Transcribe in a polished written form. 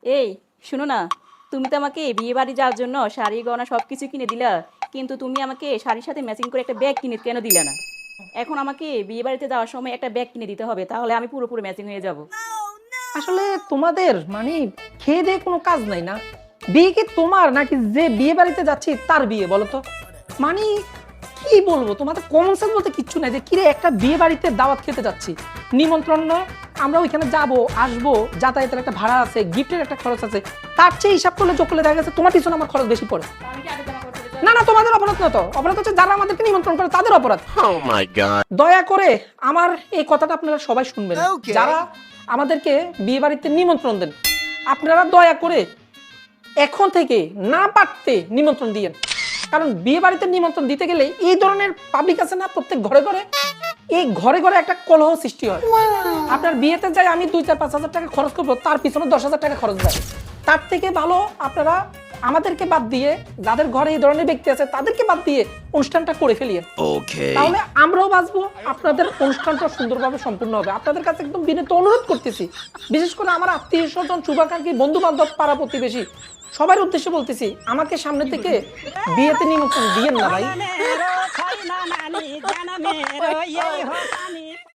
এই শুনো না, তুমি তো আমাকে বিয়ে বাড়ি যাওয়ার জন্য শাড়ি গয়না সব কিছু কিনে দিলা, কিন্তু তুমি আমাকে শাড়ির সাথে ম্যাচিং করে একটা ব্যাগ কিনে কেন দিলা না? এখন আমাকে বিয়ে বাড়িতে যাওয়ার সময় একটা ব্যাগ কিনে দিতে হবে, তাহলে আমি পুরোপুরি ম্যাচিং হয়ে যাব। আসলে তোমাদের মানে খেয়ে দিয়ে কোনো কাজ নাই না। বিয়ে কি তোমার নাকি যে বিয়ে বাড়িতে যাচ্ছি তার বিয়ে বলো তো? মানে কি বলবো, তোমাদের কমন সেন্স বলতে কিচ্ছু নাই যে কিরে একটা বিয়ে বাড়িতে দাওয়াত খেতে যাচ্ছি, নিমন্ত্রণ নয়, আমরা ওইখানে যাব আসবো, যাতায়াতের একটা ভাড়া আছে, গিফটের একটা খরচ আছে, তার চেয়ে হিসাব করলে যোগ করলে দেখা গেছে তোমার পিছনে আমার খরচ বেশি পড়ে। আমি কি আগে জমা করতে যেতে না হবে? না, তোমাদের অপরাধ না, তো অপরাধ হচ্ছে যারা আমাদেরকে নিমন্ত্রণ করে তাদের অপরাধ। Oh my god. দয়া করে আমার এই কথাটা আপনারা সবাই শুনবেন। Okay. যারা আমাদেরকে বিয়ে বাড়িতে নিমন্ত্রণ দেন, আপনারা দয়া করে এখন থেকে না পারতে নিমন্ত্রণ দিয়েন। কারণ বিয়ে বাড়িতে নিমন্ত্রণ দিতে গেলে এই ধরনের পাবলিক আছে না, প্রত্যেক ঘরে ঘরে, এই ঘরে ঘরে একটা কলহ সৃষ্টি হয়। আপনার বিয়েতে যাই আমি 2-4-5 হাজার টাকা খরচ করবো, তার পিছনে 10,000 টাকা খরচ যায়। তার থেকে ভালো আপনারা আমাদেরকে বাদ দিয়ে, যাদের ঘরে এই ধরনের ব্যক্তি আছে তাদেরকে বাদ দিয়ে অনুষ্ঠানটা করে ফেলিয়ে, Okay. তাহলে আমরাও বাঁচবো, আপনাদের অনুষ্ঠানটা সুন্দরভাবে সম্পূর্ণ হবে। আপনাদের কাছে একদম বিনীত অনুরোধ করতেছি, বিশেষ করে আমার আত্মীয় স্বজন, শুভাকাঙ্ক্ষী, বন্ধু বান্ধব, পাড়া প্রতিবেশী সবার উদ্দেশ্যে বলতেছি, আমাকে সামনে থেকে বিয়েতে নিমন্ত্রণ দিয়েন না ভাই।